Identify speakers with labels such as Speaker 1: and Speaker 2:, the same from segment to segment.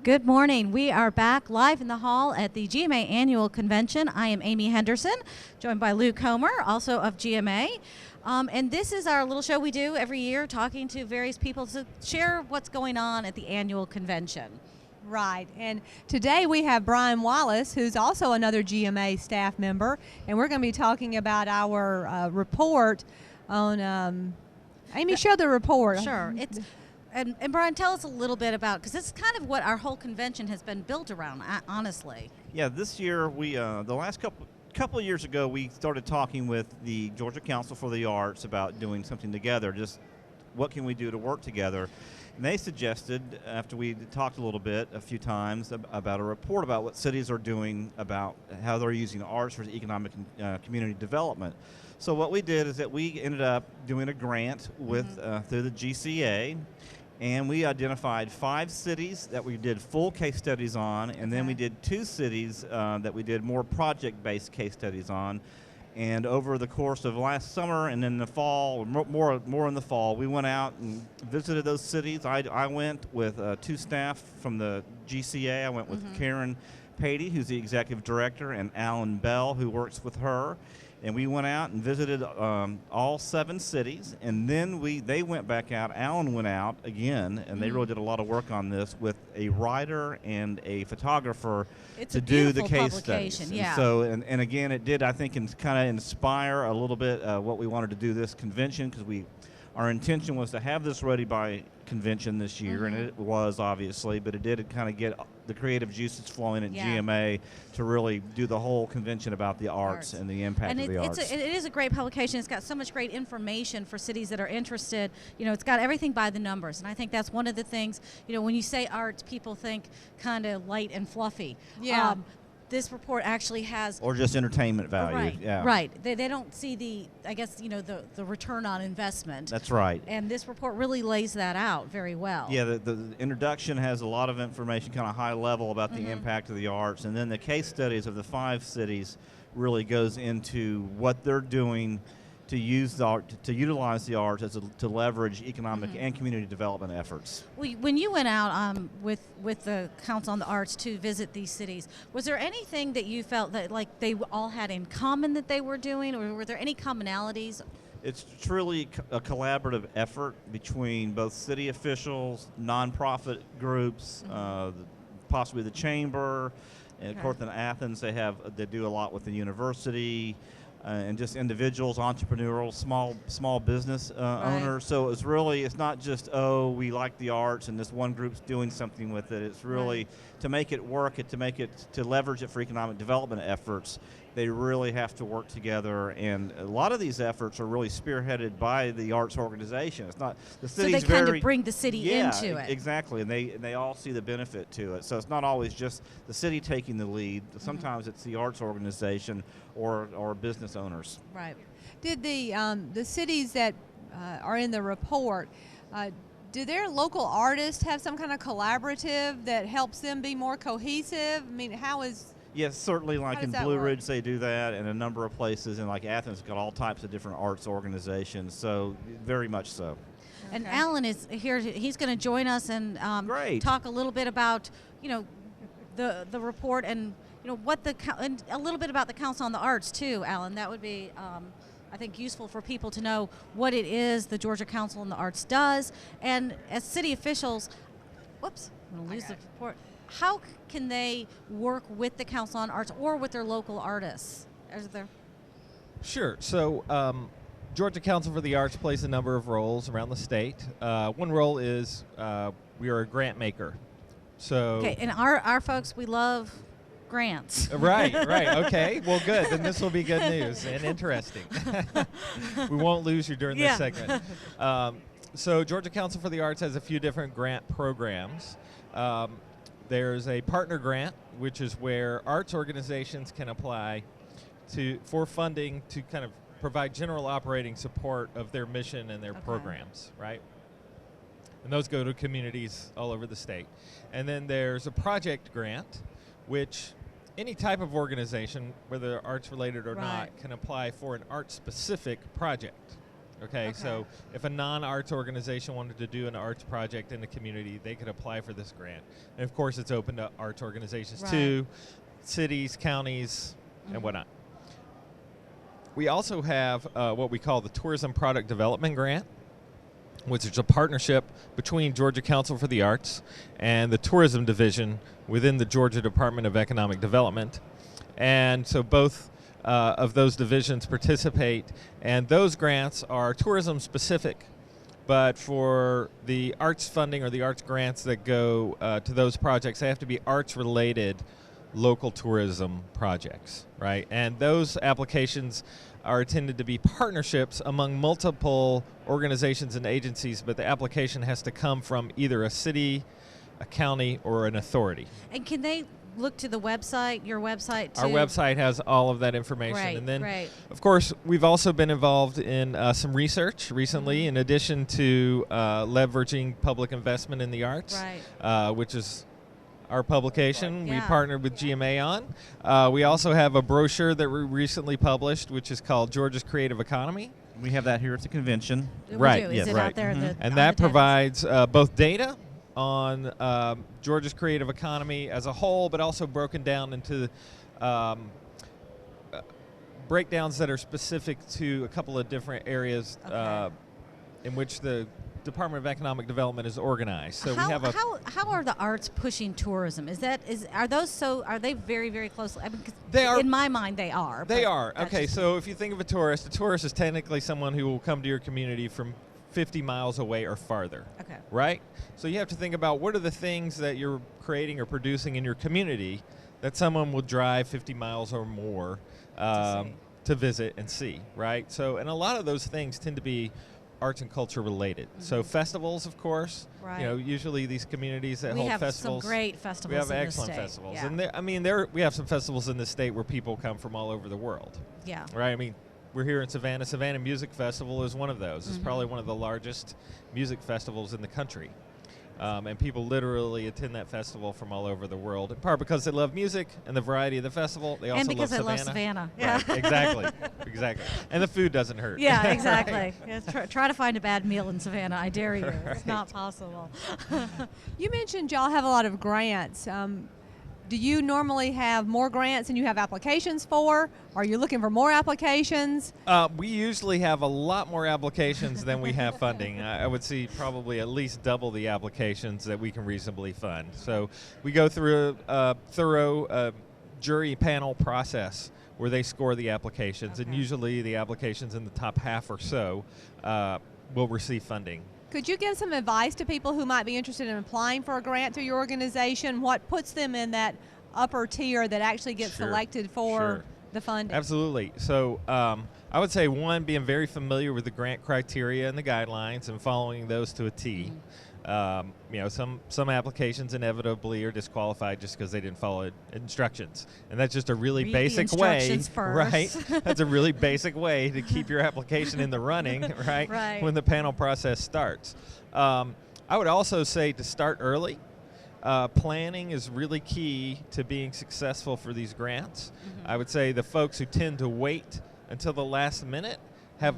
Speaker 1: Good morning. We are back live in the hall at the GMA Annual Convention. I am Amy Henderson, joined by Lou Comer, also of GMA. And this is our little show we do every year, talking to various people to share what's going on at the annual convention.
Speaker 2: Right, and today we have Brian Wallace, who's also another GMA staff member, and we're going to be talking about our report on, Amy, show the report.
Speaker 1: Sure. And Brian, tell us a little bit about, because this is kind of what our whole convention has been built around, honestly.
Speaker 3: Yeah, this year, the last couple of years ago, we started talking with the Georgia Council for the Arts about doing something together, just what can we do to work together. And they suggested, after we talked a little bit a few times, about a report about what cities are doing about how they're using the arts for economic and community development. So what we did is that we ended up doing a grant with through the GCA, and we identified 5 cities that we did full case studies on, and then we did 2 cities that we did more project-based case studies on. And over the course of last summer and in the fall, more in the fall, we went out and visited those cities. I went with 2 staff from the GCA. I went with Karen Patey, who's the executive director, and Alan Bell, who works with her. And we went out and visited all 7 cities, and then they went back out. Alan went out again, and they really did a lot of work on this with a writer and a photographer to do the case studies.
Speaker 1: Yeah.
Speaker 3: And so, and again, it did, I think, kind of inspire a little bit what we wanted to do this convention, because our intention was to have this ready by convention this year, and it was, obviously, but it did kind of get the creative juices flowing at GMA to really do the whole convention about the arts and the impact of the arts.
Speaker 1: It is a great publication. It's got so much great information for cities that are interested. You know, it's got everything by the numbers, and I think that's one of the things, you know, when you say arts, people think kind of light and fluffy.
Speaker 2: Yeah.
Speaker 1: This report actually has...
Speaker 3: Or just entertainment value.
Speaker 1: Right,
Speaker 3: yeah.
Speaker 1: right. They don't see the return on investment.
Speaker 3: That's right.
Speaker 1: And this report really lays that out very well.
Speaker 3: Yeah, the introduction has a lot of information, kind of high level, about the impact of the arts, and then the case studies of the 5 cities really goes into what they're doing to use the art, to utilize the arts to leverage economic and community development efforts.
Speaker 1: Well, when you went out with the Council on the Arts to visit these cities, was there anything that you felt that like they all had in common that they were doing, or were there any commonalities?
Speaker 3: It's truly a collaborative effort between both city officials, nonprofit groups, possibly the chamber, and of course in Athens they do a lot with the university. And just individuals, entrepreneurial, small business owners. So it's not just, we like the arts and this one group's doing something with it. It's really to make it work, to leverage it for economic development efforts. They really have to work together, and a lot of these efforts are really spearheaded by the arts organization. It's not the city's
Speaker 1: so they kind of bring the city into it.
Speaker 3: Exactly, and they all see the benefit to it. So it's not always just the city taking the lead. Sometimes it's the arts organization or business owners.
Speaker 1: Right.
Speaker 2: Did the cities that are in the report, do their local artists have some kind of collaborative that helps them be more cohesive? I mean, how is...
Speaker 3: Yes, certainly, like in Blue
Speaker 2: work?
Speaker 3: Ridge they do that, and a number of places, and like Athens got all types of different arts organizations, so very much so.
Speaker 1: And Alan is here. He's going to join us and talk a little bit about, you know, the report and, you know, and a little bit about the Council on the Arts too, Alan. That would be, I think, useful for people to know what it is the Georgia Council on the Arts does. And as city officials, whoops, I'm going to lose the report. How can they work with the Council on Arts or with their local artists?
Speaker 4: Sure. So Georgia Council for the Arts plays a number of roles around the state. One role is we are a grant maker. So
Speaker 1: and our folks, we love grants.
Speaker 4: Right. Okay. Well, good. Then this will be good news and interesting. We won't lose you during this segment. So Georgia Council for the Arts has a few different grant programs. There's a partner grant, which is where arts organizations can apply for funding to kind of provide general operating support of their mission and their programs, right? And those go to communities all over the state. And then there's a project grant, which any type of organization, whether arts related or not, can apply for an art-specific project. Okay, so if a non-arts organization wanted to do an arts project in the community, they could apply for this grant. And of course, it's open to arts organizations too, cities, counties, and whatnot. We also have what we call the Tourism Product Development Grant, which is a partnership between Georgia Council for the Arts and the Tourism Division within the Georgia Department of Economic Development. And so both of those divisions participate, and those grants are tourism specific, but for the arts funding or the arts grants that go to those projects, they have to be arts related local tourism projects, right? And those applications are intended to be partnerships among multiple organizations and agencies, but the application has to come from either a city, a county, or an authority.
Speaker 1: And can they look to the website, your website too?
Speaker 4: Our website has all of that information.
Speaker 1: Right,
Speaker 4: and then,
Speaker 1: right.
Speaker 4: of course, we've also been involved in some research recently, in addition to leveraging public investment in the arts, which is our publication. We partnered with GMA on. We also have a brochure that we recently published, which is called Georgia's Creative Economy.
Speaker 3: We have that here at the convention.
Speaker 1: Right. Is it out there?
Speaker 4: And that provides both data on Georgia's creative economy as a whole, but also broken down into breakdowns that are specific to a couple of different areas in which the Department of Economic Development is organized. So
Speaker 1: how,
Speaker 4: we have a
Speaker 1: how are the arts pushing tourism? Are they very, very closely? I mean,
Speaker 4: they are.
Speaker 1: In my mind, they are.
Speaker 4: They are. Okay, so if you think of a tourist is technically someone who will come to your community from 50 miles away or farther. Okay. Right? So you have to think about what are the things that you're creating or producing in your community that someone will drive 50 miles or more to visit and see, right? So, and a lot of those things tend to be arts and culture related. So festivals, of course, you know, usually these communities that hold festivals.
Speaker 1: We have some great festivals.
Speaker 4: We have
Speaker 1: in
Speaker 4: excellent
Speaker 1: the state.
Speaker 4: festivals,
Speaker 1: and
Speaker 4: we have some festivals in the state where people come from all over the world.
Speaker 1: Yeah.
Speaker 4: Right. I mean, we're here in Savannah. Savannah Music Festival is one of those. It's probably one of the largest music festivals in the country. And people literally attend that festival from all over the world, in part because they love music and the variety of the festival. They also
Speaker 1: and because
Speaker 4: love
Speaker 1: I love Savannah. Yeah.
Speaker 4: Right, exactly. And the food doesn't hurt.
Speaker 1: Yeah, exactly. Try to find a bad meal in Savannah. I dare you. It's not possible.
Speaker 2: You mentioned y'all have a lot of grants. Do you normally have more grants than you have applications for? Are you looking for more applications?
Speaker 4: We usually have a lot more applications than we have funding. I would see probably at least double the applications that we can reasonably fund. So we go through a thorough jury panel process where they score the applications, and usually the applications in the top half or so will receive funding.
Speaker 2: Could you give some advice to people who might be interested in applying for a grant through your organization? What puts them in that upper tier that actually gets selected for the funding? Absolutely.
Speaker 4: So I would say, one, being very familiar with the grant criteria and the guidelines and following those to a T. You know, some applications inevitably are disqualified just because they didn't follow instructions, and that's just a really basic way, right? That's a really basic way to keep your application in the running, right? When the panel process starts. I would also say to start early. Planning is really key to being successful for these grants. I would say the folks who tend to wait until the last minute have,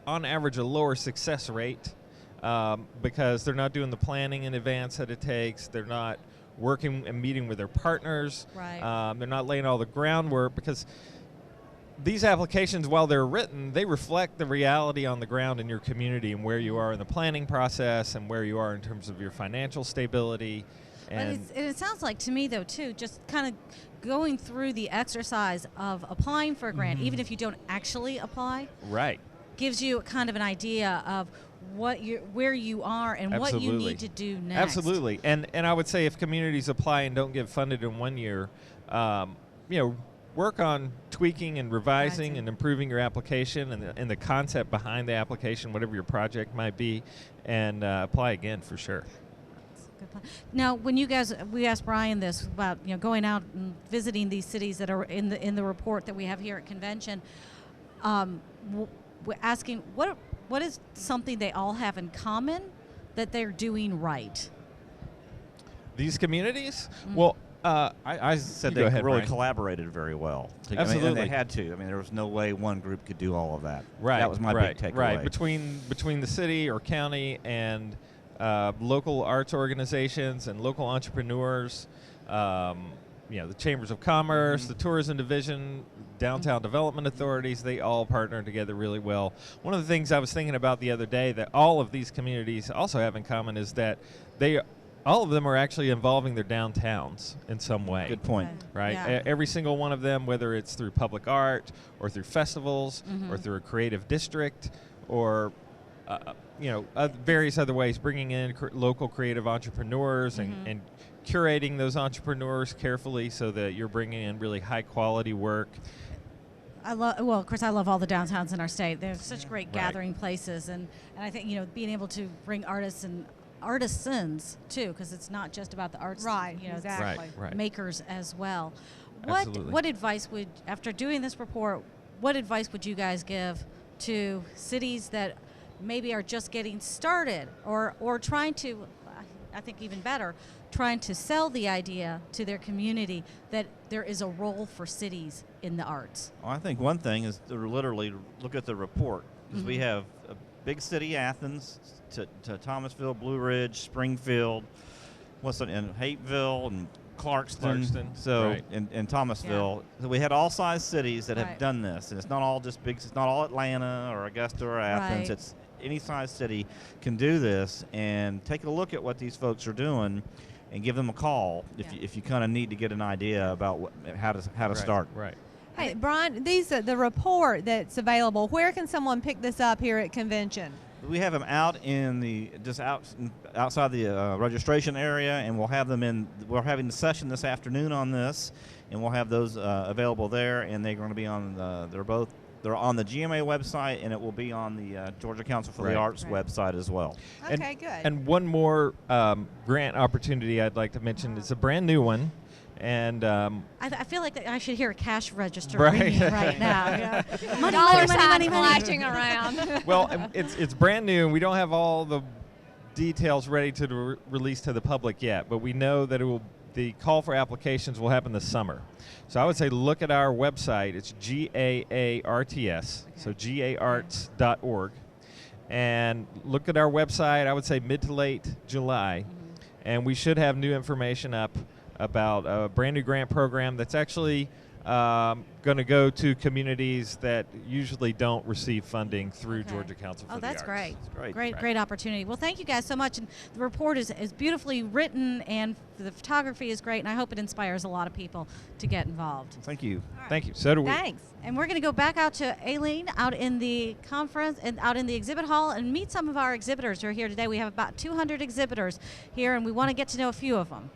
Speaker 4: on average, a lower success rate. Because they're not doing the planning in advance that it takes. They're not working and meeting with their partners. They're not laying all the groundwork, because these applications, while they're written, they reflect the reality on the ground in your community and where you are in the planning process and where you are in terms of your financial stability.
Speaker 1: And it sounds like to me, though, too, just kind of going through the exercise of applying for a grant, even if you don't actually apply, gives you kind of an idea of where you are and what you need to do next.
Speaker 4: Absolutely. And I would say if communities apply and don't get funded in 1 year, you know, work on tweaking and revising and improving your application and the concept behind the application, whatever your project might be, and apply again for sure.
Speaker 1: Now, when we asked Brian this about, you know, going out and visiting these cities that are in the report that we have here at convention, we're asking what is something they all have in common that they're doing right?
Speaker 4: These communities? Well,
Speaker 3: I said they really collaborated very well.
Speaker 4: Absolutely.
Speaker 3: And they had to. I mean, there was no way one group could do all of that.
Speaker 4: Right.
Speaker 3: That was my big takeaway.
Speaker 4: Right. Between the city or county and local arts organizations and local entrepreneurs, the chambers of commerce, the tourism division, downtown development authorities, they all partner together really well. One of the things I was thinking about the other day that all of these communities also have in common is that all of them are actually involving their downtowns in some way.
Speaker 3: Good point.
Speaker 4: Right?
Speaker 1: Yeah.
Speaker 4: Every single one of them, whether it's through public art or through festivals or through a creative district or various other ways, bringing in local creative entrepreneurs and curating those entrepreneurs carefully so that you're bringing in really high quality work.
Speaker 1: Of course, I love all the downtowns in our state. They're such great gathering places, and I think being able to bring artists and artisans too, because it's not just about the arts,
Speaker 2: Exactly.
Speaker 4: Right.
Speaker 1: makers as well.
Speaker 4: Absolutely.
Speaker 1: What advice after doing this report, what advice would you guys give to cities that maybe are just getting started or trying to, I think even better, trying to sell the idea to their community that there is a role for cities in the arts?
Speaker 3: Well, I think one thing is to literally look at the report, because we have a big city, Athens, to Thomasville, Blue Ridge, Springfield, and Hapeville, and Clarkston. So
Speaker 4: right.
Speaker 3: and Thomasville. Yeah. So we had all size cities that have done this, and it's not all just big. It's not all Atlanta or Augusta or Athens.
Speaker 1: Right.
Speaker 3: It's any size city can do this, and take a look at what these folks are doing, and give them a call if you kind of need to get an idea about how to start.
Speaker 4: Right.
Speaker 2: Hey, Brian, the report that's available, where can someone pick this up here at convention?
Speaker 3: We have them out in outside the registration area, and we'll have them we're having the session this afternoon on this, and we'll have those available there, and they're going to be on they're on the GMA website, and it will be on the Georgia Council for the Arts website as well.
Speaker 2: Okay, good.
Speaker 4: And one more grant opportunity I'd like to mention. It's a brand new one. And
Speaker 1: I feel like I should hear a cash register
Speaker 4: Right.
Speaker 1: ringing right now.
Speaker 2: Dollar sign flashing around.
Speaker 4: Well, it's brand new, and we don't have all the details ready to release to the public yet, but we know that the call for applications will happen this summer. So I would say look at our website. It's GAARTS, so GAARTS.org. And look at our website, I would say mid to late July, and we should have new information up about a brand new grant program that's actually going to go to communities that usually don't receive funding through Georgia Council for the Arts.
Speaker 1: Oh, that's great.
Speaker 3: Great.
Speaker 1: Great opportunity. Well, thank you guys so much. And the report is beautifully written, and the photography is great, and I hope it inspires a lot of people to get involved.
Speaker 3: Thank you.
Speaker 1: Right.
Speaker 4: Thank you. So do we.
Speaker 1: Thanks. And we're going to go back out to Aileen out in the conference and out in the exhibit hall and meet some of our exhibitors who are here today. We have about 200 exhibitors here, and we want to get to know a few of them.